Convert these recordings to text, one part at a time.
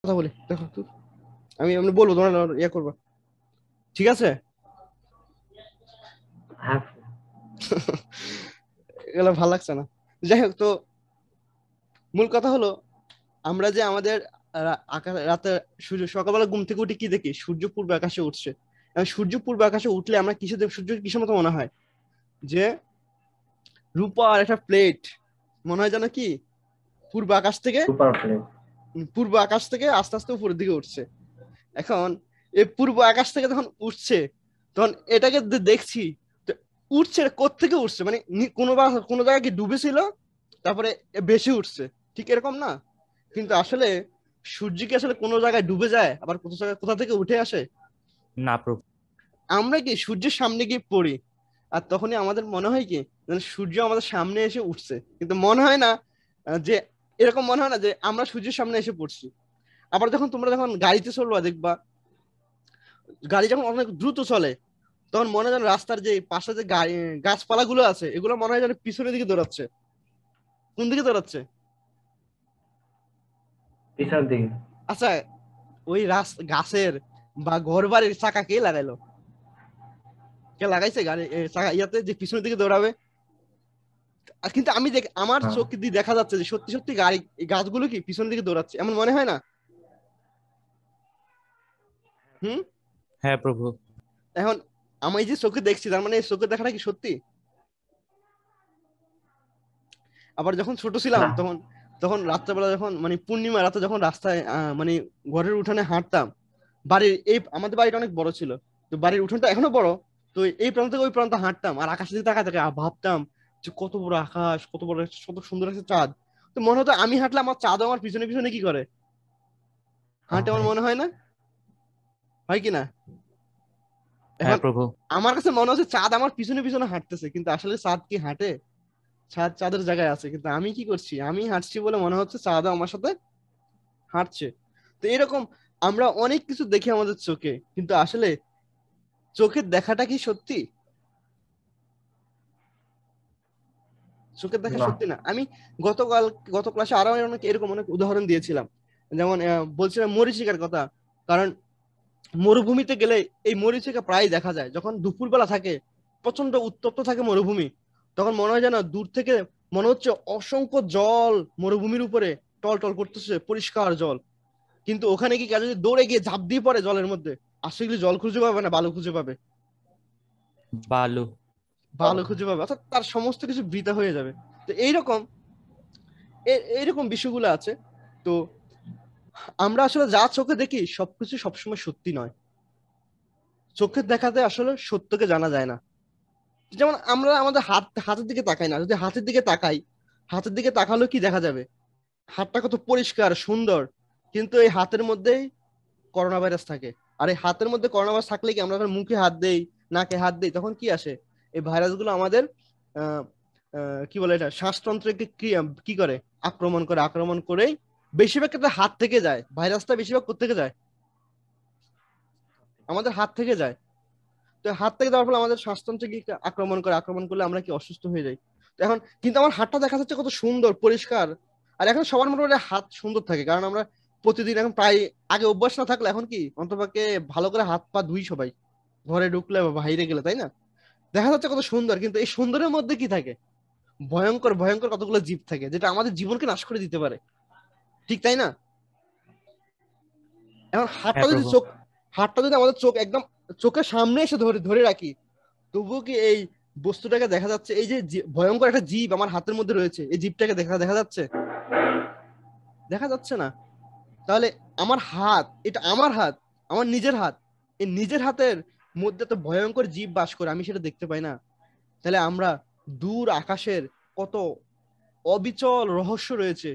কথা বলি, দেখো তো, আমি বলবো তোমরা ইয়ে করবা, ঠিক আছে? হ্যাঁ এগুলো ভালো লাগছে না। যাই হোক, তো মূল কথা হলো, আমরা যে আমাদের রাতে সূর্য সকালবেলা ঘুম থেকে উঠে কি দেখি? সূর্য পূর্ব আকাশে উঠছে। এবং সূর্য পূর্ব আকাশে উঠলে আমরা সূর্য কিসের মতো মনে হয়? যে রূপার একটা প্লেট মনে হয় যেন কি পূর্ব আকাশ থেকে, সুপার প্লেট। পূর্ব আকাশ থেকে আস্তে আস্তে উপরের দিকে উঠছে। এখন এই পূর্ব আকাশ থেকে যখন উঠছে, তখন এটাকে দেখছি, তো উঠছে কোত্থেকে উঠছে, মানে কোনো জায়গায় কি ডুবেছিল, তারপরে ভেসে উঠছে, ঠিক এরকম না? কিন্তু আসলে সূর্য কি আসলে কোনো জায়গায় ডুবে যায়, আবার কোথা জায়গায় কোথা থেকে উঠে আসে? না প্রভু। আমরা কি সূর্যের সামনে গিয়ে পড়ি, আর তখনই আমাদের মনে হয় কি যেন সূর্য আমাদের সামনে এসে উঠছে, কিন্তু মনে হয় না যে এরকম মনে হয় না যে আমরা সূর্যের সামনে এসে পড়ছি। আবার তোমরা যখন গাড়িতে চলবা, দেখবা গাড়ি যখন অনেক দ্রুত চলে, তখন মনে হয় যেন রাস্তার যে পাশে যে গাছপালা গুলো আছে, এগুলো মনে হয় যেন পিছনের দিকে দৌড়াচ্ছে। কোন দিকে দৌড়াচ্ছে? পিছনের দিকে। আচ্ছা, ওই গাছের বা ঘর বাড়ির চাকা কে লাগাইলো? কে লাগাইছে গাড়ি চাকা ইয়াতে যে পিছনের দিকে দৌড়াবে? আর কিন্তু আমার হ্যাঁ চোখ দিয়ে দেখা যাচ্ছে যে সত্যি সত্যি গাড়ি, এই গাছগুলো কি পিছনের দিকে দৌড়াচ্ছে, এমন মনে হয় না? হুম। হ্যাঁ প্রভু। এখন আমি এই যে চোখে দেখছি, তার মানে এই চোখে দেখাটা কি সত্যি? আবার যখন ছোট ছিলাম, না। তখন তখন রাত্রেবেলা যখন মানে পূর্ণিমা রাতে যখন রাস্তায় মানে ঘরের উঠানে হাঁটতাম, আমাদের বাড়িটা অনেক বড় ছিল, তো বাড়ির উঠোনটা এখনো বড়, তো এই প্রান্ত থেকে ওই প্রান্ত হাঁটতাম আর আকাশের দিকে তাকায় তাকায় ভাবতাম যে কত বড় আকাশ, কত সুন্দর একটা চাঁদ। তো মনে হতো আমি হাঁটলে আমার চাঁদ আমার পিছনে পিছনে কি করে হাঁটে, আমার হ্যাঁ, মনে হয় না, হয় কি না? হ্যাঁ এখন প্রভু। আমার কাছে মনে হচ্ছে চাঁদ আমার পিছনে পিছনে হাঁটতেছে, কিন্তু আসলে চাঁদ কি হাঁটে? চাঁদ চাঁদের জায়গায় আছে, কিন্তু আমি কি করছি, আমি হাঁটছি বলে মনে হচ্ছে চাঁদও আমার সাথে হাঁটছে। তো এরকম আমরা অনেক কিছু দেখি আমাদের চোখে, কিন্তু আসলে চোখের দেখাটা কি সত্যি? চোখের দেখা না। সত্যি না। আমি গতকাল গত ক্লাসে আরো অনেক উদাহরণ দিয়েছিলাম, যেমন বলছিলাম মরীচিকার কথা। কারণ মরুভূমিতে গেলে এই মরীচিকা প্রায় দেখা যায়, যখন দুপুরবেলা থাকে, প্রচন্ড উত্তপ্ত থাকে মরুভূমি, তখন মনে হয় যেন দূর থেকে মনে হচ্ছে অসংখ্য জল মরুভূমির উপরে টল টল করতেছে, পরিষ্কার জল। কিন্তু ওখানে কি কেউ যদি দৌড়ে গিয়ে ঝাঁপ দিয়ে পড়ে জলের মধ্যে, আসলে জল খুঁজে পাবে না, বালু খুঁজে পাবে। বালু। বালু খুঁজে পাবে, অর্থাৎ তার সমস্ত কিছু বৃথা হয়ে যাবে। তো এইরকম এইরকম বিষয়গুলো আছে। তো আমরা আসলে যা চোখে দেখি সবকিছু সবসময় সত্যি নয়। চোখের দেখাতে আসলে সত্যকে জানা যায় না। যেমন আমরা আমাদের হাতের দিকে তাকাই না, যদি হাতের দিকে তাকাই, হাতের দিকে তাকালেও কি দেখা যাবে? হাতটা কত পরিষ্কার সুন্দর, কিন্তু এই হাতের মধ্যেই করোনা ভাইরাস থাকে। আর এই হাতের মধ্যে করোনা ভাইরাস থাকলে কি আমরা যখন মুখে হাত দেই, নাকে হাত দেই, তখন কি আসে? এই ভাইরাস গুলো আমাদের আহ কি বলে এটা, শ্বাসতন্ত্রকে কি করে, আক্রমণ করেই বেশিরভাগ ক্ষেত্রে হাত থেকে যায়। ভাইরাসটা বেশিরভাগ কোত্থেকে যায়? আমাদের হাত থেকে যায়। তো হাত থেকে যাওয়ার ফলে আমাদের শ্বাসতন্ত্রে কি আক্রমণ করলে আমরা কি অসুস্থ হয়ে যাই। তো এখন কিন্তু আমার হাতটা দেখা যাচ্ছে কত সুন্দর পরিষ্কার। আর এখন সবার মোটামুটি হাত সুন্দর থাকে, কারণ আমরা প্রতিদিন এখন প্রায়, আগে অভ্যাস না থাকলে এখন কি অন্তপক্ষে ভালো করে হাত পা ধুই সবাই, ঘরে ঢুকলে বা বাইরে গেলে, তাই না? দেখা যাচ্ছে কত সুন্দর, কিন্তু এই সুন্দরের মধ্যে কি থাকে? ভয়ঙ্কর ভয়ঙ্কর কতগুলো জীব থাকে, যেটা আমাদের জীবনকে নাশ করে দিতে পারে, ঠিক তাই না? এখন হ্যাঁ প্রভু। হাতটা যদি আমাদের চোখ একদম চোখের সামনে এসে ধরে ধরে রাখি, তবুও কি এই বস্তুটাকে দেখা যাচ্ছে? এই যে ভয়ঙ্কর একটা জীব আমার হাতের মধ্যে রয়েছে, এই জীবটাকে দেখা দেখা যাচ্ছে? দেখা যাচ্ছে না। তাহলে আমার হাত, এটা আমার হাত, আমার নিজের হাত, এই নিজের হাতের মধ্যে তো ভয়ঙ্কর জীব বাস করে, আমি সেটা দেখতে পাই না। তাহলে আমরা দূর আকাশের কত অবিচল রহস্য রয়েছে,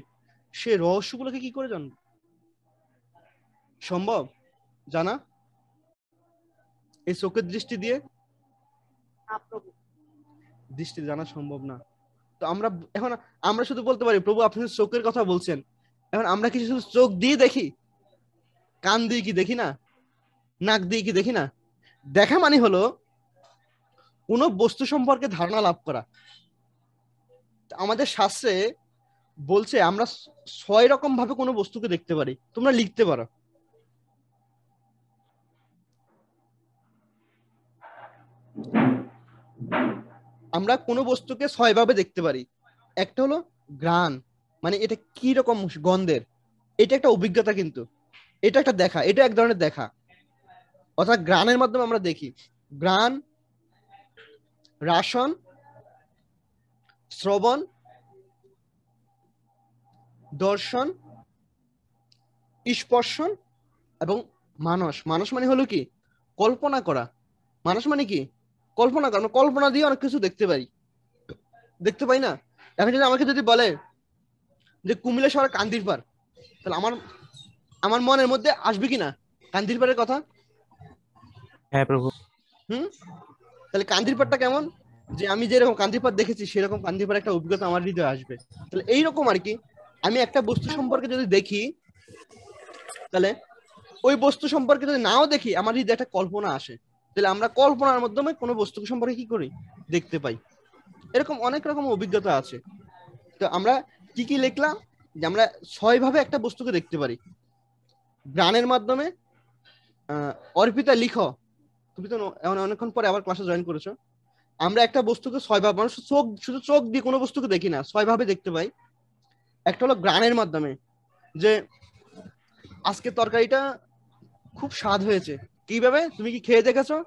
সেই রহস্যগুলোকে কি করে জানবো? সম্ভব জানা এই চোখের দৃষ্টি দিয়ে? দৃষ্টি জানা সম্ভব না। তো এখন আমরা শুধু বলতে পারি প্রভু আপনি শুধু চোখের কথা বলছেন। এখন আমরা কি শুধু চোখ দিয়ে দেখি? কান দিয়ে কি দেখি না? নাক দিয়ে কি দেখি না? দেখা মানে হলো কোনো বস্তু সম্পর্কে ধারণা লাভ করা। আমাদের শাস্ত্রে বলছে আমরা 6 রকম ভাবে কোনো বস্তুকে দেখতে পারি, তোমরা লিখতে পারো। আমরা কোনো বস্তুকে 6 ভাবে দেখতে পারি। একটা হলো ঘ্রাণ, মানে এটা কি রকম গন্ধের, এটা একটা অভিজ্ঞতা, কিন্তু এটা একটা দেখা, এটা এক ধরনের দেখা, অর্থাৎ ঘ্রাণের মাধ্যমে আমরা দেখি। ঘ্রাণ, রাসন, শ্রবণ, দর্শন, স্পর্শন এবং মানস। মানস মানে হলো কি, কল্পনা করা। মানস মানে কি, কল্পনা করা। আমরা কল্পনা দিয়ে অনেক কিছু দেখতে পারি, দেখতে পাই না? এখন যদি আমাকে যদি বলে যে কুমিল্লা শহরের কান্দির পাড়, তাহলে আমার আমার মনের মধ্যে আসবে কিনা কান্দির পাড়ের কথা? হ্যাঁ প্রভু। হুম। তাহলে কান্দির পাড়টা কেমন, যে আমি যেরকম কান্দির পাড় দেখেছি সেরকম কান্দির পাড়ের একটা অভিজ্ঞতা আমার হৃদয়ে আসবে। তাহলে এইরকম আর কি, আমি একটা বস্তু সম্পর্কে যদি দেখি, তাহলে ওই বস্তু সম্পর্কে যদি নাও দেখি, আমার হৃদয়ে একটা কল্পনা আসে। তাহলে আমরা কল্পনার মাধ্যমে কোনো বস্তু সম্পর্কে কি করি, দেখতে পাই। এরকম অনেক রকম অভিজ্ঞতা আছে। তো আমরা কি কি লিখলাম, যে আমরা 6 ভাবে একটা বস্তুকে দেখতে পারি। ঘ্রাণের মাধ্যমে, অর্পিতা লিখো, তুমি তো অনেকক্ষণ পরে আবার ক্লাসে জয়েন করেছো। আমরা একটা বস্তুকে 6 ভাবে, মানুষ চোখ, শুধু চোখ দিয়ে কোনো বস্তুকে দেখি না, 6 ভাবে দেখতে পাই। একটা হলো ঘ্রাণের মাধ্যমে, যে আজকে তরকারিটা খুব স্বাদ হয়েছে। কিভাবে, তুমি কি খেয়ে দেখেছো?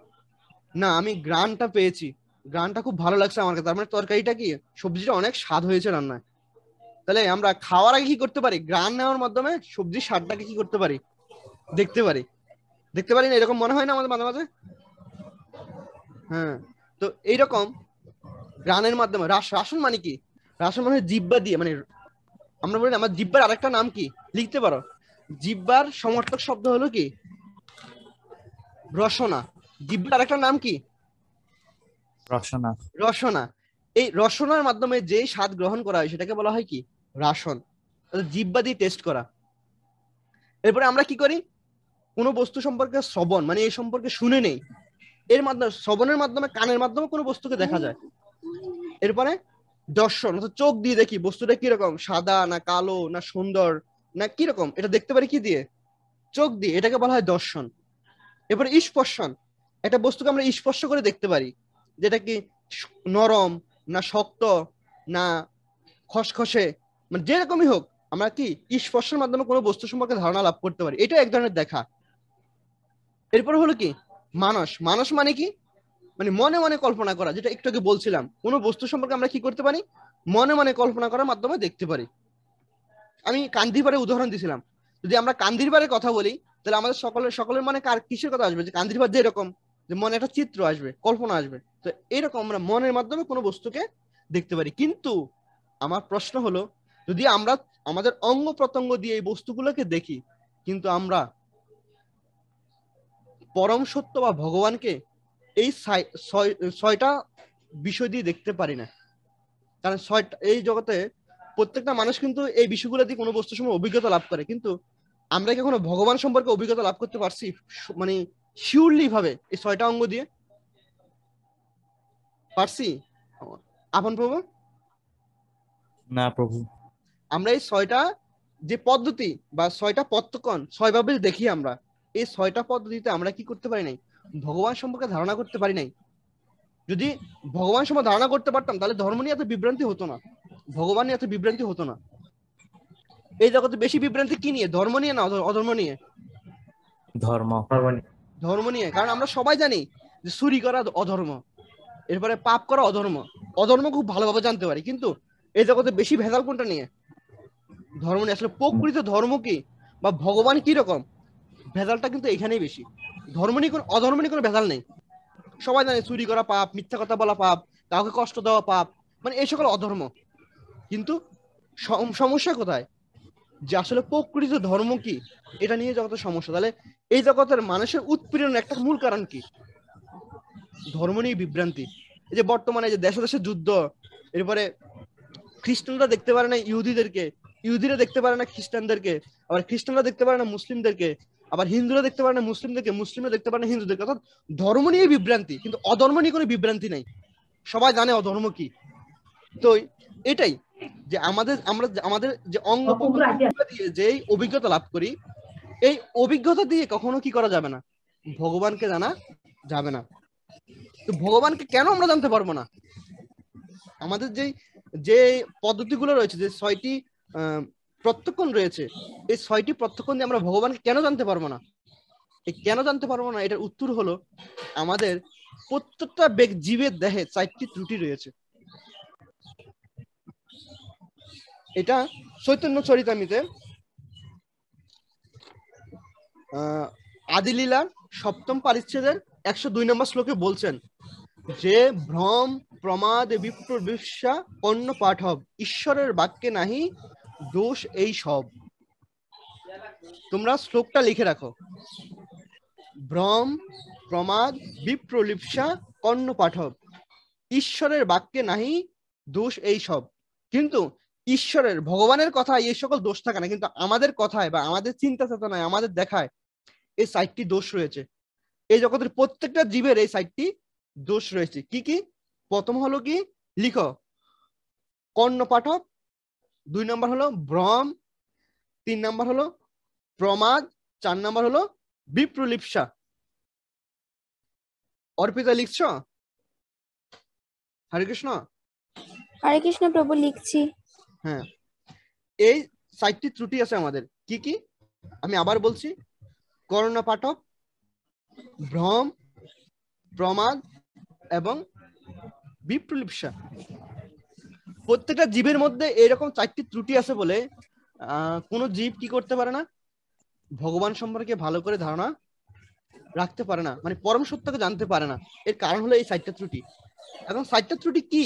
না, আমি ঘ্রাণটা পেয়েছি, ঘ্রাণটা খুব ভালো লাগছে আমার কাছে, তার মানে তরকারিটা কি, সবজিটা অনেক স্বাদ হয়েছে রান্নায়। তাহলে আমরা খাওয়ার আগে কি করতে পারি, ঘ্রাণ নেওয়ার মাধ্যমে সবজির স্বাদটাকে কি করতে পারি, দেখতে পারি। দেখতে পারি না, এরকম মনে হয় না আমাদের মাঝে মাঝে? হ্যাঁ। তো এইরকম ঘ্রাণের মাধ্যমে। রাসন মানে কি, রাসন মানে জিহ্বা দিয়ে, মানে আমরা বলি আমার জিহ্বার আরেকটা নাম কি, লিখতে পারো। জিহ্বার সমর্থক শব্দ হলো কি, রসনা। জিহ্বার আরেকটা নাম কি, রসনা। রসনা। এই রসনার মাধ্যমে যে স্বাদ গ্রহণ করা হয় সেটাকে বলা হয় কি, রাসন। জিহ্বা দিয়ে টেস্ট করা। এরপরে আমরা কি করি, কোনো বস্তু সম্পর্কে শ্রবণ, মানে এই সম্পর্কে শুনে নেই। এর মাধ্যমে, শ্রবণের মাধ্যমে, কানের মাধ্যমে কোনো বস্তুকে দেখা যায়। এরপরে দর্শন, অর্থাৎ চোখ দিয়ে দেখি বস্তুটা কিরকম, সাদা না কালো না সুন্দর না কিরকম, এটা দেখতে পারি কি দিয়ে, চোখ দিয়ে, এটাকে বলা হয় দর্শন। এরপরে স্পর্শন, একটা বস্তুকে আমরা স্পর্শ করে দেখতে পারি, যেটা কি নরম না শক্ত না খসখসে, মানে যেরকমই হোক, আমরা কি স্পর্শের মাধ্যমে কোনো বস্তু সম্পর্কে ধারণা লাভ করতে পারি, এটা এক ধরনের দেখা। এরপরে হলো কি মানস। মানস মানে কি, মানে মনে মনে কল্পনা করা, যেটা একটু আগে বলছিলাম, কোনো বস্তু সম্পর্কে আমরা কি করতে পারি, মনে মনে কল্পনা করার মাধ্যমে দেখতে পারি। আমি কান্দিরপাড়ের উদাহরণ দিছিলাম। যদি আমরা কান্দিরপাড়ের কথা বলি, তাহলে আমাদের সকলের মানে কার কিসের কথা আসবে, যে কান্দিরপাড় যে এরকম, যে মনে একটা চিত্র আসবে, কল্পনা আসবে। তো এরকম আমরা মনের মাধ্যমে কোনো বস্তুকে দেখতে পারি। কিন্তু আমার প্রশ্ন হলো, যদি আমরা আমাদের অঙ্গ প্রত্যঙ্গ দিয়ে এই বস্তুগুলোকে দেখি, কিন্তু আমরা পরম সত্য বা ভগবানকে এই 6টা বিষয় দিয়ে দেখতে পারি না। কারণ এই জগতে প্রত্যেকটা মানুষ কিন্তু এই বিষয়গুলো দিয়ে কোনো বস্তুর সময় অভিজ্ঞতা লাভ করে, কিন্তু আমরা কি কখনো ভগবান সম্পর্কে অভিজ্ঞতা লাভ করতে পারছি, মানে শিওরলি ভাবে এই 6টা অঙ্গ দিয়ে পারছি? আপন প্রভু, না প্রভু। আমরা এই 6টা যে পদ্ধতি বা 6টা পত্তকণ 6 ভাবে দেখি আমরা, এই 6টা পদ্ধতিতে আমরা কি করতে পারি নাই, ভগবান সম্পর্কে ধারণা করতে পারি নাই। যদি ভগবান সম্পর্কে ধারণা করতে পারতাম, তাহলে ধর্ম নিয়ে এত বিভ্রান্তি হতো না, ভগবান নিয়ে এত বিভ্রান্তি হতো না। এই জগতে বেশি বিভ্রান্তি কি নিয়ে, ধর্ম নিয়ে না অধর্ম নিয়ে? ধর্ম। ধর্ম নিয়ে। কারণ আমরা সবাই জানি যে চুরি করা অধর্ম, এরপরে পাপ করা অধর্ম, অধর্ম খুব ভালোভাবে জানতে পারি, কিন্তু এই জগতে বেশি ভেজাল কোনটা নিয়ে, ধর্ম নিয়ে। আসলে প্রকৃত ধর্ম কি বা ভগবান কি রকম, ভেজালটা কিন্তু এখানেই বেশি। ধর্ম নিয়ে কোনো, অধর্ম নিয়ে কোনো ভেজাল নেই। সবাই জানে চুরি করা পাপ, মিথ্যা কথা বলা পাপ, কাউকে কষ্ট দেওয়া পাপ, মানে এই সকল অধর্ম। কিন্তু সমস্যা কোথায়, যে আসলে প্রকৃত ধর্ম কি, এটা নিয়ে জগতের সমস্যা। তাহলে এই জগতের মানুষের উৎপীড়নের একটা মূল কারণ কি, ধর্ম নিয়ে বিভ্রান্তি। এই যে বর্তমানে যে দেশে দেশে যুদ্ধ, এরপরে খ্রিস্টানরা দেখতে পারে না ইহুদিদেরকে, ইহুদিরা দেখতে পারে না খ্রিস্টানদেরকে, আবার খ্রিস্টানরা দেখতে পারে না মুসলিমদেরকে, আবার হিন্দুরা দেখতে পারে না মুসলিমদেরকে, মুসলিমরা দেখতে পারে না হিন্দুদেরকে। অর্থাৎ ধর্ম নিয়ে বিভ্রান্তি, কিন্তু অধর্ম নিয়ে কোনো বিভ্রান্তি নাই। সবাই জানে অধর্ম কি। তো এটাই, যে আমাদের যে অঙ্গ প্রত্যঙ্গগুলো দিয়ে যেই অভিজ্ঞতা লাভ করি, এই অভিজ্ঞতা দিয়ে কখনো কি করা যাবে না, ভগবানকে জানা যাবে না। তো ভগবানকে কেন আমরা জানতে পারবো না? আমাদের যে পদ্ধতিগুলো রয়েছে, যে 6টি প্রত্যক্ষণ রয়েছে, এই 6টি প্রত্যক্ষণ দিয়ে আমরা ভগবানকে কেন জানতে পারবো না? এই কেন জানতে পারবো না, এটার উত্তর হলো আমাদের প্রত্যেকটা জীবের দেহে 4টি ত্রুটি রয়েছে। এটা চৈতন্য চরিতামৃতে আদিলীলার 7ম পরিচ্ছেদের 102 নম্বর শ্লোকে বলছেন যে ভ্রম প্রমাদ বিপ্রবিশ্বা অন্য পাঠব ঈশ্বরের বাক্যে নাহি দোষ এই সব। তোমরা শ্লোকটা লিখে রাখো, ভ্রম প্রমাদ বিপ্রলিপ্সা কর্ণ পাঠব ঈশ্বরের বাক্যে নাহি দোষ এই সব। কিন্তু ঈশ্বরের, ভগবানের কথায় এই সকল দোষ থাকে না, কিন্তু আমাদের কথায় বা আমাদের চিন্তা চেতনায়, আমাদের দেখায় এই 4টি দোষ রয়েছে। এই জগতের প্রত্যেকটা জীবের এই 4টি দোষ রয়েছে। কি কি? প্রথম হলো কি, লিখো, কর্ণ পাঠক, 2 নম্বর হলো ভ্রম, 3 নম্বর হলো প্রমাদ, 4 নম্বর হলো বিপ্রলিপ্সা। অর্পিতা লিখছ? হরে কৃষ্ণ। হরে কৃষ্ণ প্রভু, লিখছি। হ্যাঁ, এই 4টি ত্রুটি আছে আমাদের। কি কি? আমি আবার বলছি, কর্ণ পাঠক, ভ্রম, প্রমাদ এবং বিপ্রলিপ্সা। প্রত্যেকটা জীবের মধ্যে এরকম 4টি ত্রুটি আছে বলে কোন জীব কি করতে পারে না, ভগবান সম্পর্কে ভালো করে ধারণা রাখতে পারে না, মানে পরম সত্যকে জানতে পারে না। এর কারণ হলো এই 4টা ত্রুটি। এখন 4টা ত্রুটি কি?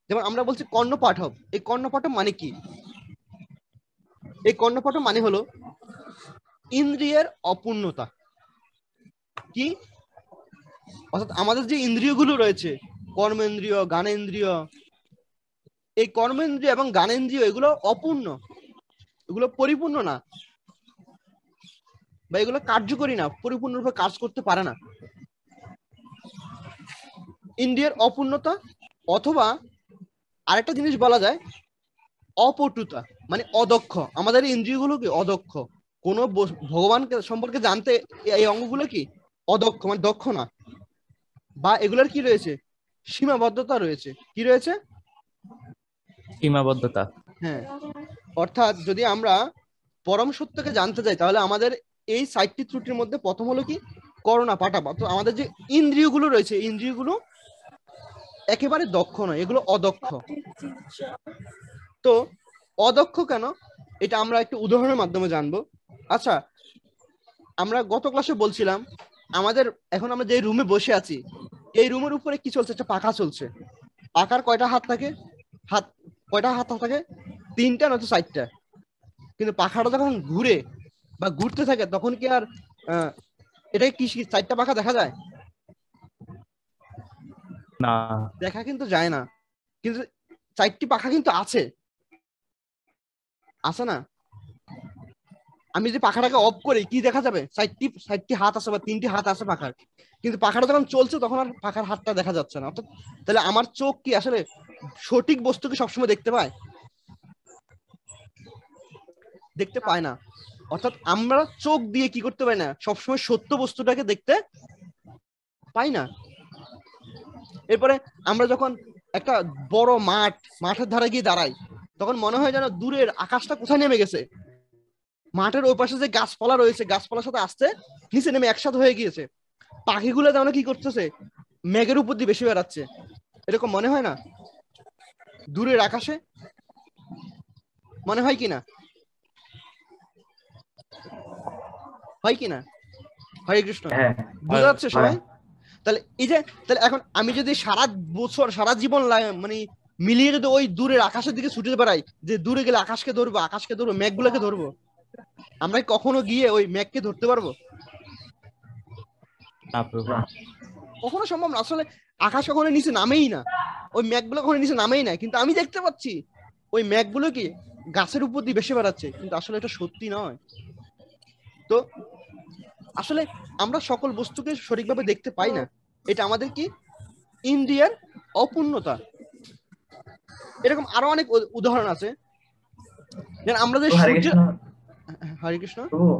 যেমন আমরা বলছি কর্ণপাঠব। এই কর্ণপাঠব মানে কি? এই কর্ণপাঠব মানে হলো ইন্দ্রিয়ের অপূর্ণতা। কি? অর্থাৎ আমাদের যে ইন্দ্রিয়গুলো রয়েছে, কর্মেন্দ্রিয়, জ্ঞানেন্দ্রিয়, এই কর্মেন্দ্রিয় এবং জ্ঞানেন্দ্রিয় এগুলো অপূর্ণ, এগুলো পরিপূর্ণ না, বা এগুলো কার্যকরী না, পরিপূর্ণরূপে কাজ করতে পারে না। ইন্দ্রিয়ের অপূর্ণতা, অথবা আরেকটা জিনিস বলা যায় অপটুতা, মানে অদক্ষ। আমাদের ইন্দ্রিয়গুলো কি অদক্ষ, কোন ভগবানকে সম্পর্কে জানতে এই অঙ্গগুলো কি অদক্ষ, মানে দক্ষ না, বা এগুলোর কি রয়েছে, সীমাবদ্ধতা রয়েছে। কি রয়েছে? সীমাবদ্ধতা। হ্যাঁ, অর্থাৎ যদি আমরা পরম সত্যকে জানতে চাই, তাহলে আমাদের এই 4টি ত্রুটির মধ্যে প্রথম হলো কি, করোনা পাঠাবা। তো আমাদের যে ইন্দ্রিয়গুলো রয়েছে, ইন্দ্রিয়গুলো একেবারে দক্ষ নয়, এগুলো অদক্ষ। তো অদক্ষ কেন, এটা আমরা একটু উদাহরণের মাধ্যমে জানবো। আচ্ছা, আমরা গত ক্লাসে বলছিলাম আমাদের, এখন আমরা যে রুমে বসে আছি, এই রুমের উপরে কি চলছে, একটা পাখা চলছে। পাখার কয়টা হাত থাকে? কয়টা হাত থাকে? 3টা নয়তো 4টা। কিন্তু পাখাটা যখন ঘুরে বা ঘুরতে থাকে, তখন কি আর এটা কি 4টা পাখা দেখা যায়? না, দেখা কিন্তু যায় না। কিন্তু 4টি পাখা কিন্তু আছে, আছে না? আমি যদি পাখাটাকে অফ করি, কি দেখা যাবে? 4টি হাত আছে বা 3টি হাত আছে পাখার, কিন্তু পাখাটা যখন চলছে তখন আর পাখার হাতটা দেখা যাচ্ছে না। অর্থাৎ তাহলে আমার চোখ কি আসলে সঠিক বস্তুকে সবসময় দেখতে পায়? দেখতে পায় না। অর্থাৎ আমরা চোখ দিয়ে কি করতে পারি না, সবসময় সত্য বস্তুটাকে দেখতে পাই না। এরপরে আমরা যখন একটা বড় মাঠের ধারে গিয়ে দাঁড়াই, তখন মনে হয় যেন দূরের আকাশটা কোথায় নেমে গেছে। মাঠের ওই পাশে যে গাছপালা রয়েছে, গাছপালার সাথে আসতে নিচে নেমে একসাথে হয়ে গিয়েছে। পাখিগুলো যেন কি করতেছে, মেঘের উপর দিয়ে বেশি বেড়াচ্ছে। এরকম মনে হয় না দূরের আকাশে? মনে হয় কিনা? হয় কিনা? হরে কৃষ্ণ। বুঝা যাচ্ছে সবাই? তাহলে এই যে, তাহলে এখন আমি যদি সারা বছর, সারা জীবন মানে মিলিয়ে যদি ওই দূরের আকাশের দিকে ছুটে বেড়াই, যে দূরে গেলে আকাশকে ধরবো, মেঘগুলোকে ধরবো, আমরা কখনো গিয়ে ওই মেঘকে ধরতে পারবো? না প্রভু, কখনো সম্ভব না। আসলে আকাশ কখনো নিচে নামেই না, ওই মেঘগুলো কখনো নিচে নামেই না, কিন্তু আমি দেখতে পাচ্ছি ওই মেঘগুলো কি গাছের উপর দিয়ে ভেসে বেড়াচ্ছে, কিন্তু আসলে এটা সত্যি নয়। তো আসলে আমরা সকল বস্তুকে সঠিকভাবে দেখতে পাই না, এটা আমাদের কি ইন্দ্রিয়ের অপূর্ণতা। এরকম আরো অনেক উদাহরণ আছে। যেমন আমরা যে হরে সূর্যের, কৃষ্ণ হরে কৃষ্ণ। প্রভু,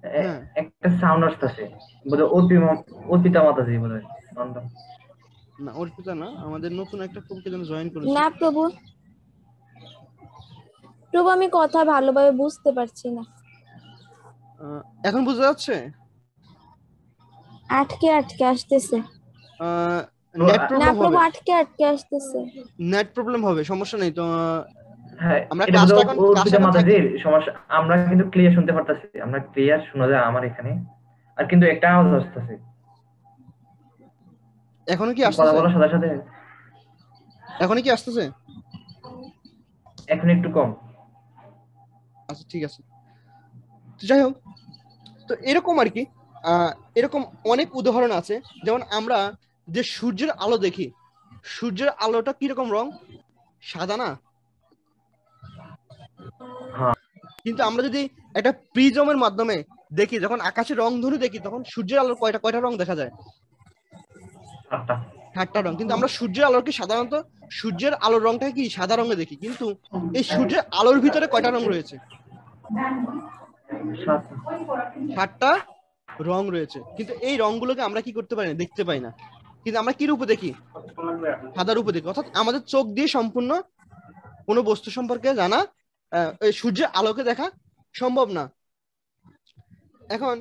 হ্যাঁ একটা সাউন্ড আসতেছে, বোধহয় অর্পিতা মাতাজি বোধহয়। না, অর্পিতা না, আমাদের নতুন একটা প্রভুকে যেন জয়েন করেছে। না প্রভু, প্রভু আমি কথা ভালোভাবে বুঝতে পারছি না, এখন বুঝতে যাচ্ছে? আটকে আটকে আসতেছে। নেট না প্রবলেম প্রভু, হবে, আটকে আটকে আসতেছে। নেট প্রবলেম হবে, সমস্যা নেই তো। হ্যাঁ, আমরা এটা ক্লাসটা বোধহয় এখন অর্পিতা থাকি। মাতাজির সমস্যা। আমরা কিন্তু ক্লিয়ার শুনতে পারতাছি, আমরা ক্লিয়ার শোনা যায় আমার এখানে, আর কিন্তু একটা আওয়াজ আসতেছে এখনো কি কথা আসতেছে? বলার সাথে সাথে। এখনো কি আসতেছে? এখন একটু কম। আচ্ছা ঠিক আছে, তো যাই হোক, তো এরকম আর কি এরকম অনেক উদাহরণ আছে। যেমন আমরা যে সূর্যের আলো দেখি, সূর্যের আলোটা কিরকম রং? সাদা না? হ্যাঁ, কিন্তু আমরা যদি একটা প্রিজমের মাধ্যমে দেখি, যখন আকাশে রংধনু দেখি, তখন সূর্যের আলোর কয়টা কয়টা রং দেখা যায়? 7টা। 7টা রং। কিন্তু আমরা সূর্যের আলোকে সাধারণত সূর্যের আলোর রংটা কি সাদা রঙে দেখি, কিন্তু এই সূর্যের আলোর ভিতরে কয়টা রং রয়েছে? 7টা রং রয়েছে। কিন্তু এই রংগুলোকে আমরা কি করতে পারি না, দেখতে পাই না। কিন্তু আমরা কি রূপে দেখি? সাদা রূপে দেখি। অর্থাৎ আমাদের চোখ দিয়ে সম্পূর্ণ কোনো বস্তু সম্পর্কে জানা, সূর্যের আলোকে দেখা সম্ভব না। এখন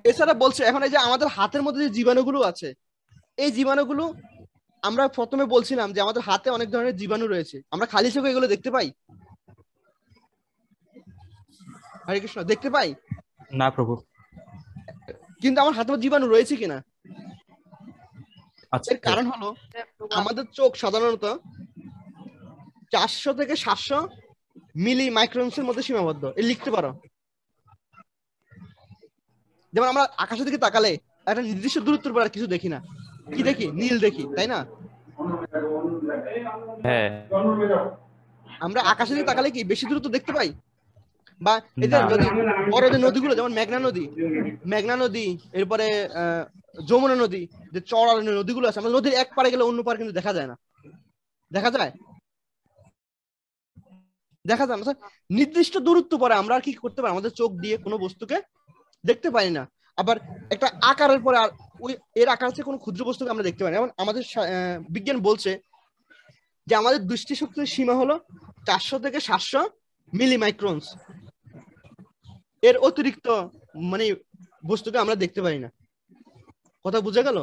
এছাড়া বলছে, এখন এই যে আমাদের হাতের মধ্যে যে জীবাণুগুলো আছে, এই জীবাণুগুলো আমরা প্রথমে বলছিলাম যে আমাদের হাতে অনেক ধরনের জীবাণু রয়েছে, আমরা খালি চোখে এগুলো দেখতে পাই? হরে কৃষ্ণ, দেখতে পাই? না প্রভু। কিন্তু আমার হাতে জীবাণু রয়েছে কিনা? আচ্ছা, এর কারণ হলো আমাদের চোখ সাধারণত 400 থেকে 700 মিলি মাইক্রনসের মধ্যে সীমাবদ্ধ। এই লিখতে পারো। যেমন আমরা আকাশের দিকে তাকালে একটা নির্দিষ্ট দূরত্বের পর আর কিছু দেখি না, কি দেখি? নীল দেখি, তাই না? হ্যাঁ। আমরা আকাশের দিকে তাকালে কি বেশি দূরত্ব দেখতে পাই? বা এই যে না। যদি বড় যে নদীগুলো, যেমন মেঘনা নদী, এরপরে যমুনা নদী, যে চড়া নদীগুলো আছে, আমরা নদীর এক পারে গেলে অন্য পারে কিন্তু দেখা যায় না। দেখা যায়? দেখা যায় না। নির্দিষ্ট দূরত্ব পরে আমরা আর কি করতে পারি? আমাদের চোখ দিয়ে কোনো বস্তুকে দেখতে পারি না। আবার একটা আকারের পরে আর ওই এর আকার থেকে কোনো ক্ষুদ্র বস্তুকে আমরা দেখতে পাই না। যেমন আমাদের বিজ্ঞান বলছে যে আমাদের দৃষ্টিশক্তির সীমা হলো 400 থেকে 700 মিলি মাইক্রনস। এর অতিরিক্ত মানে বস্তুকে আমরা দেখতে পারি না। কথা বুঝা গেল?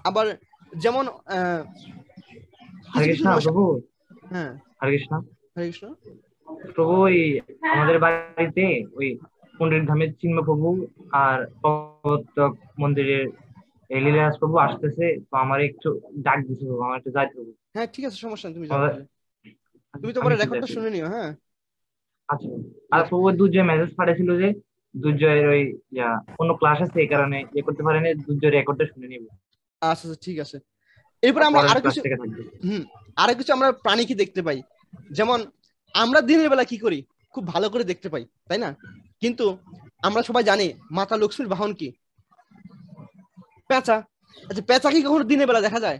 আবার যেমন হরে কৃষ্ণ প্রভু। হ্যাঁ, হরে কৃষ্ণ হরে কৃষ্ণ। প্রভু, ওই আমাদের বাড়িতে ওই পণ্ডিত ধামের চিন্ময় প্রভু আর প্রবর্তক মন্দিরের লীলারাজ প্রভু আসতেছে, তো আমার একটু ডাক দিছে প্রভু, আমার একটু যাইতে হবে। হ্যাঁ ঠিক আছে, সমস্যা নেই, তুমি যাও তাহলে। তুমি তো পরে রেকর্ডটা শুনে নিও। হ্যাঁ আচ্ছা। আর প্রভু দুর্জয় মেসেজ পাঠিয়েছিল যে দুর্জয়ের ওই কোনো ক্লাস আছে, এই কারণে ইয়ে করতে পারেনি, দুর্জয় রেকর্ডটা শুনে নিব। আচ্ছা আচ্ছা ঠিক আছে। এরপর আমরা আরো ক্লাস কিছু থেকে থাকবে। আরো কিছু আমরা প্রাণী কি দেখতে পাই। যেমন আমরা দিনের বেলা কি করি? খুব ভালো করে দেখতে পাই, তাই না? কিন্তু আমরা সবাই জানি মাতা লক্ষ্মীর বাহন কি? পেঁচা। আচ্ছা, পেঁচা কি কখনো দিনের বেলা দেখা যায়?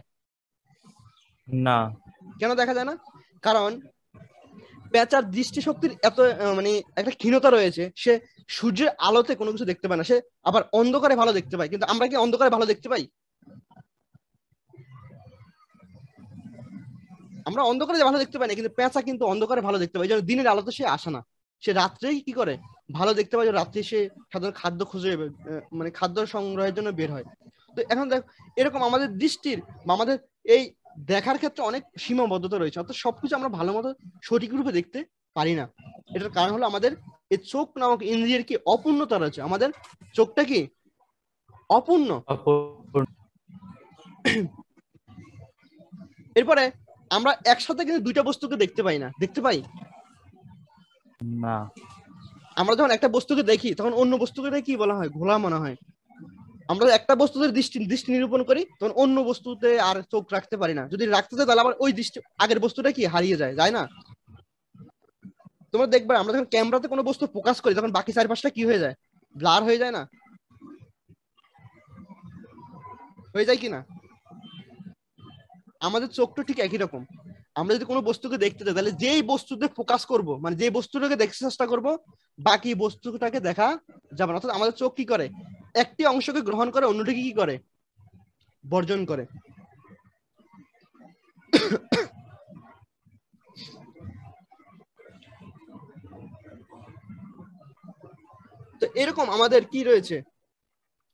না। কেন দেখা যায় না? কারণ পেঁচার দৃষ্টিশক্তির এত মানে একটা ক্ষীণতা রয়েছে, সে সূর্যের আলোতে কোনো কিছু দেখতে পায় না, সে আবার অন্ধকারে ভালো দেখতে পায়। কিন্তু আমরা কি অন্ধকারে ভালো দেখতে পাই? আমরা অন্ধকারে ভালো দেখতে পাই না, কিন্তু পেঁচা কিন্তু অন্ধকারে ভালো দেখতে পাই। এই জন্য দিনের আলোতে সে আসে না, সে রাত্রেই কি করে ভালো দেখতে পায়। রাত্রে সে সাধারণ খাদ্য খুঁজে মানে খাদ্য সংগ্রহের জন্য বের হয়। তো এখন দেখ, এরকম আমাদের দৃষ্টির বা আমাদের এই দেখার ক্ষেত্রে অনেক সীমাবদ্ধতা রয়েছে। অর্থাৎ সবকিছু আমরা ভালো মতো সঠিক রূপে দেখতে পারি না। এটার কারণ হলো আমাদের এই চোখ নামক ইন্দ্রিয়ের কি অপূর্ণতা রয়েছে। আমাদের চোখটা কি অপূর্ণ। এরপরে আমরা একসাথে কিন্তু দুইটা বস্তুকে দেখতে পাই না। দেখতে পাই না। আমরা যখন একটা বস্তুকে দেখি, তখন অন্য বস্তুকে কি বলা হয়? ঘোলা মনে হয়। আমরা একটা বস্তুতে দৃষ্টি নিরূপণ করি, তখন অন্য বস্তুতে আর চোখ রাখতে পারি না। যদি রাখতে চাই তাহলে আবার ওই দৃষ্টি আগের বস্তুটা কি হারিয়ে যায় না? তোমরা দেখবে আমরা যখন ক্যামেরাতে কোনো বস্তু ফোকাস করি, তখন বাকি চারপাশটা কি হয়ে যায়? ব্লার হয়ে যায় না? হয়ে যায় কিনা? আমাদের চোখটা ঠিক একই রকম। আমরা যদি কোনো বস্তুকে দেখতে চাই তাহলে যেই বস্তুতে ফোকাস করব, মানে যে বস্তুটাকে দেখতে চেষ্টা করব, বাকি বস্তুটাকে দেখা যাবে না। অর্থাৎ আমাদের চোখ কি করে, একটি অংশকে গ্রহণ করে অন্যটিকে কি করে, বর্জন করে। তো এরকম আমাদের কি রয়েছে,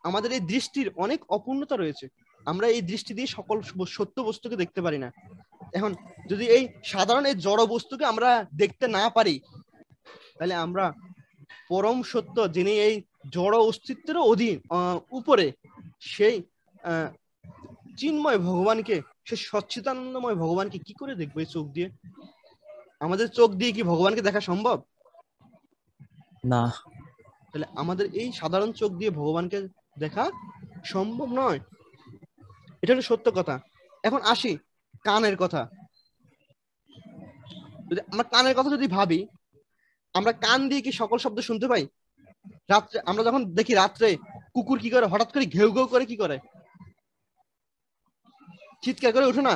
আমাদের এই দৃষ্টির অনেক অপূর্ণতা রয়েছে। আমরা এই দৃষ্টি দিয়ে সকল সত্য বস্তুকে দেখতে পারি না। এখন যদি এই সাধারণ এই জড় বস্তুকে আমরা দেখতে না পারি, তাহলে আমরা পরম সত্য যিনি এই জড় অস্তিত্বের অধীন উপরে সেই চিন্ময় ভগবানকে, সেই সচ্চিদানন্দময় ভগবানকে কি করে দেখবো এই চোখ দিয়ে? আমাদের চোখ দিয়ে কি ভগবানকে দেখা সম্ভব? না। তাহলে আমাদের এই সাধারণ চোখ দিয়ে ভগবানকে দেখা সম্ভব নয়, এটা হলো সত্য কথা। এখন আসি কানের কথা। যদি আমরা কানের কথা যদি ভাবি, আমরা কান দিয়ে কি সকল শব্দ শুনতে পাই? রাত্রে আমরা যখন দেখি রাত্রে কুকুর কি করে, হঠাৎ করে ঘেউ ঘেউ করে কি করে, চিৎকার করে ওঠে না?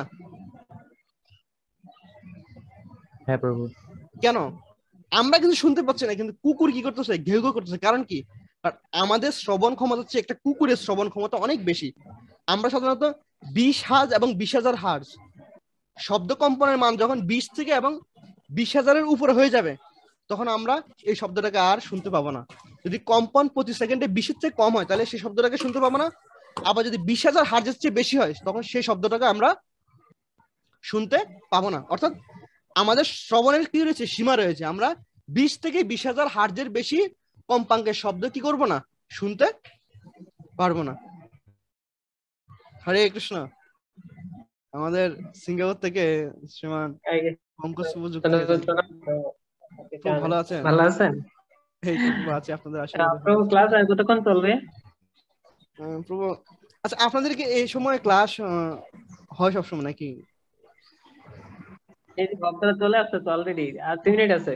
হ্যাঁ প্রভু। কেন? আমরা কিন্তু শুনতে পাচ্ছি না, কিন্তু কুকুর কি করতেছে, ঘেউ ঘেউ করতেছে। কারণ কি? কারণ আমাদের শ্রবণ ক্ষমতা হচ্ছে একটা কুকুরের শ্রবণ ক্ষমতা অনেক বেশি। আমরা সাধারণত 20 হার্জ এবং 20,000 হার্জ শব্দ কম্পনের মান যখন 20 থেকে এবং 20,000-এর উপরে হয়ে যাবে, তখন আমরা এই শব্দটাকে আর শুনতে পাবো না। যদি কম্পন প্রতি সেকেন্ডে 20-এর চেয়ে কম হয়, তাহলে সেই শব্দটাকে শুনতে পাবো না। আবার যদি 20,000 হার্জের চেয়ে বেশি হয়, তখন সেই শব্দটাকে আমরা শুনতে পাবো না। অর্থাৎ আমাদের শ্রবণের কি রয়েছে, সীমা রয়েছে। আমরা 20 থেকে 20,000 হার্জের বেশি কম্পাঙ্কের শব্দ কি করব না, শুনতে পারবো না। হরে কৃষ্ণ। আমাদের সিঙ্গাপুর থেকে শ্রীমান পঙ্কজ শুভ যুক্ত হয়েছেন। খুব ভালো আছেন? ভালো আছেন? এই তো প্রভু আছি আপনাদের আশীর্বাদে। প্রভু ক্লাস আর কতক্ষণ চলবে? প্রভু আচ্ছা, আপনাদের কি এই সময় ক্লাস হয় সবসময় নাকি? এই যে ভক্তরা চলে আসছে তো অলরেডি, আর 3 মিনিট আছে।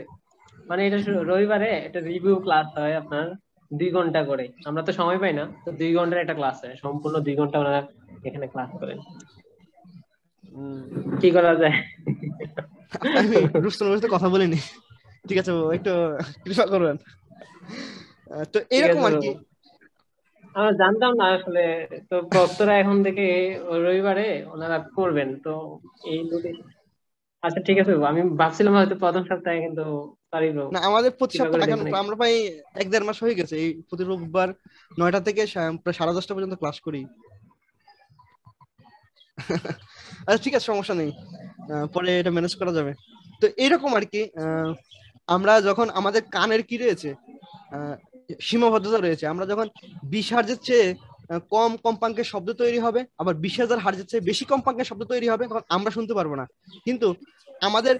মানে এটা রবিবারে একটা রিভিউ ক্লাস হয় আপনার 2 ঘন্টা করে। আমরা তো সময় পাই না, তো 2 ঘন্টার একটা ক্লাস হয়, সম্পূর্ণ 2 ঘন্টা ওনারা এখানে ক্লাস করেন। কি করা যায়? আমি রুস্তমের সাথে কথা বলিনি, ঠিক আছে বাবু, একটু কৃপা করবেন। তো এরকম আর কি, আমরা জানতাম না আসলে। তো ভক্তরা এখন থেকে রবিবারে ওনারা করবেন তো এই দুটি। আচ্ছা ঠিক আছে, আমি ভাবছিলাম হয়তো প্রথম সপ্তাহে, কিন্তু সরি ব্রো। না আমাদের প্রতি কৃপা সপ্তাহে করে এখন দেখবেন। আমরা প্রায় 1-1.5 মাস হয়ে গেছে এই প্রতি রোববার 9টা থেকে প্রায় 10:30 পর্যন্ত ক্লাস করি। আচ্ছা ঠিক আছে, সমস্যা নেই, পরে এটা ম্যানেজ করা যাবে। তো এরকম আর কি, আমরা যখন আমাদের কানের কি রয়েছে, সীমাবদ্ধতা রয়েছে। আমরা যখন 20 হার্জের চেয়ে কম কম্পাঙ্কের শব্দ তৈরি হবে, আবার 20,000 হার্জের চেয়ে বেশি কম্পাঙ্কের শব্দ তৈরি হবে, তখন আমরা শুনতে পারবো না। কিন্তু আমাদের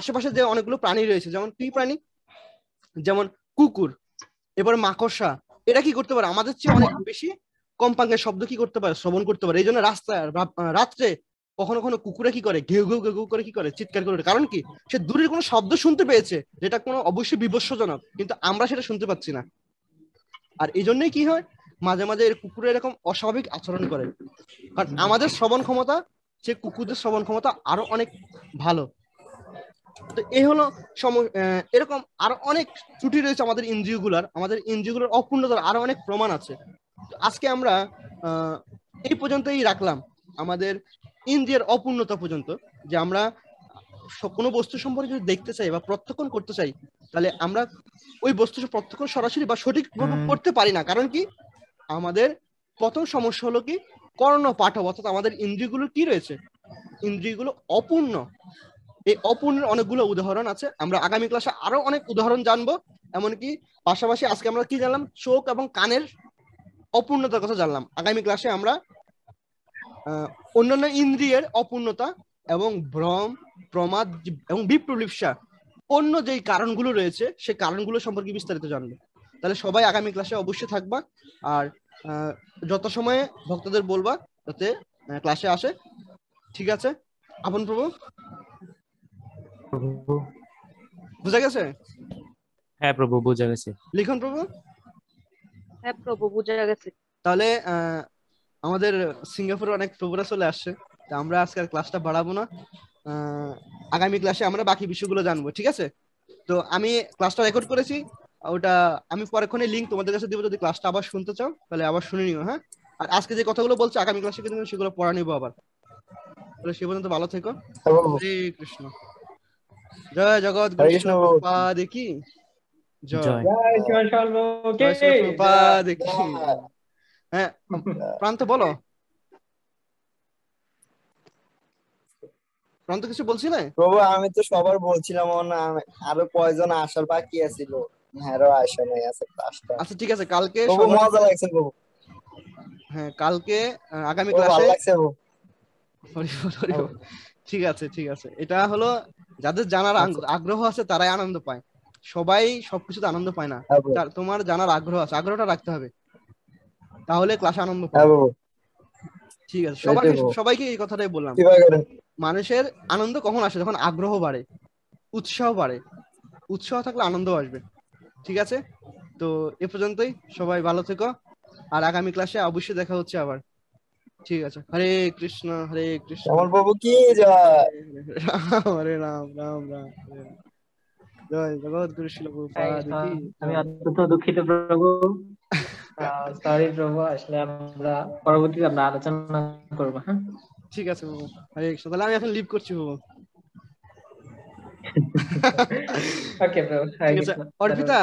আশেপাশে যে অনেকগুলো প্রাণী রয়েছে, যেমন কি প্রাণী, যেমন কুকুর, এবার মাকড়সা, এরা কি করতে পারে, আমাদের চেয়ে অনেক বেশি কম্পাঙ্কের শব্দ কি করতে পারে, শ্রবণ করতে পারে। এই জন্য রাত্রে কখনো কখনো কুকুরে কি করে, ঘেউ ঘেউ ঘেউ করে কি করে, চিৎকার করে। কারণ কি? সে দূরের কোনো শব্দ শুনতে পেয়েছে, যেটা কোনো অবশ্যই বিভৎসজনক, কিন্তু আমরা সেটা শুনতে পাচ্ছি না। আর এই জন্যই কি হয়, মাঝে মাঝে কুকুরে এরকম অস্বাভাবিক আচরণ করে। কারণ আমাদের শ্রবণ ক্ষমতা সে কুকুরদের শ্রবণ ক্ষমতা আরো অনেক ভালো। তো এই হলো এরকম আরো অনেক ত্রুটি রয়েছে আমাদের ইন্দ্রিয়গুলার। আমাদের ইন্দ্রিয়গুলোর অপূর্ণতার আরো অনেক প্রমাণ আছে। আজকে আমরা এই পর্যন্তই রাখলাম, আমাদের ইন্দ্রিয়ের অপূর্ণতা পর্যন্ত, যে আমরা কোনো বস্তু সম্পর্কে যদি দেখতে চাই বা প্রত্যক্ষণ করতে চাই, তাহলে আমরা ওই বস্তু প্রত্যক্ষণ সরাসরি বা সঠিকভাবে করতে পারি না। কারণ কি? আমাদের প্রথম সমস্যা হলো কি, কর্ণ পাঠব, অর্থাৎ আমাদের ইন্দ্রিয়গুলো কি রয়েছে, ইন্দ্রিয়গুলো অপূর্ণ। এই অপূর্ণের অনেকগুলো উদাহরণ আছে, আমরা আগামী ক্লাসে আরো অনেক উদাহরণ জানবো। এমনকি পাশাপাশি আজকে আমরা কি জানলাম, চোখ এবং কানের অপূর্ণতার কথা জানলাম। আগামী ক্লাসে আমরা অন্যান্য ইন্দ্রিয়ের অপূর্ণতা এবং ভ্রম, প্রমাদ এবং বিপ্রলিপ্সা, অন্য যেই কারণগুলো রয়েছে সেই কারণগুলো সম্পর্কে বিস্তারিত জানবো। তাহলে সবাই আগামী ক্লাসে অবশ্যই থাকবা, আর যত সময়ে ভক্তদের বলবা যাতে ক্লাসে আসে। ঠিক আছে আপন প্রভু, বুঝা গেছে? হ্যাঁ প্রভু, বুঝা গেছে। লিখন প্রভু? হ্যাঁ প্রভু, বুঝা গেছে। তাহলে আমাদের সিঙ্গাপুরে অনেক প্রভুরা চলে আসছে, তা আমরা আজকে আর ক্লাসটা বাড়াবো না। আগামী ক্লাসে আমরা বাকি বিষয়গুলো জানবো, ঠিক আছে? তো আমি ক্লাসটা রেকর্ড করেছি, ওটা আমি পরেক্ষণে লিঙ্ক তোমাদের কাছে দিব, যদি ক্লাসটা আবার শুনতে চাও তাহলে আবার শুনে নিও, হ্যাঁ? আর আজকে যে কথাগুলো বলছো আগামী ক্লাসে কিন্তু সেগুলো পড়া নিবো আবার। তাহলে সে পর্যন্ত ভালো থেকো। হ্যাঁ বাবু। হরে কৃষ্ণ। জয় জগৎ হরে গুরু কৃষ্ণ শিল বাবু। প্রভুপাদ কি জয়। জয়। জয় শিব সর্বকে জয় শিল প্রভুপাদ কি। জয়। হ্যাঁ প্রান্ত বলো, প্রান্ত কিছু বলছিলে? প্রভু আমি তো সবার বলছিলাম, আরো কয়জন আসার বাকি আছিল, হ্যাঁ আসা নাই আছে ক্লাসটা। আচ্ছা ঠিক আছে, কালকে প্রভু সবার মজা লাগছে প্রভু। হ্যাঁ কালকে আগামী প্রভু ভালো ক্লাসে লাগছে প্রভু। হরি বল, হরি বল। ঠিক আছে ঠিক আছে, এটা হলো যাদের জানার আগ্রহ আছে তারাই আনন্দ পায়, সবাই সবকিছুতে আনন্দ পায় না। হ্যাঁ প্রভু। তোমার জানার আগ্রহ আছে, আগ্রহটা রাখতে হবে, তাহলে ক্লাসে আনন্দ হ্যাঁ পাবে। প্রভু। ঠিক আছে, এটাই প্রভু। সবাইকে এই কথাটাই বললাম। কৃপা করেন। মানুষের আনন্দ কখন আসে? যখন আগ্রহ বাড়ে, উৎসাহ বাড়ে। উৎসাহ থাকলে আনন্দ আসবে, ঠিক আছে? তো এ পর্যন্তই, সবাই ভালো থেকো, আর আগামী ক্লাসে অবশ্যই দেখা হচ্ছে আবার, ঠিক আছে? হরে কৃষ্ণ হরে কৃষ্ণ আমার প্রভু কি জয়। হরে রাম রাম রাম হরে রাম। জয় জগৎ গুরু শিল প্রভুপাদ কি আমি জয়। অত্যন্ত দুঃখিত প্রভু, সরি প্রভু, আসলে আমরা পরবর্তীতে আমরা আলোচনা করবো। হ্যাঁ ঠিক আছে বাবু, হরে কৃষ্ণ। তাহলে আমি এখন লিভ করছি বাবু। ওকে প্রভু, হরে ঠিক আছে, কৃষ্ণ। অর্পিতা,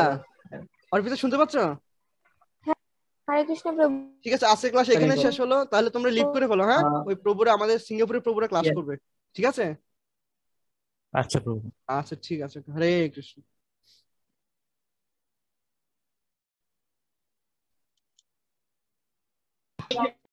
অর্পিতা শুনতে পাচ্ছ? হরে কৃষ্ণ প্রভু। ঠিক আছে, আজকের ক্লাস এখানে শেষ হলো, তাহলে তোমরা লিভ করে ফেলো, হ্যাঁ? ওই প্রভুরা আমাদের সিঙ্গাপুরের প্রভুরা ক্লাস Yes. করবে, ঠিক আছে? আচ্ছা প্রভু। আচ্ছা ঠিক আছে, হরে কৃষ্ণ।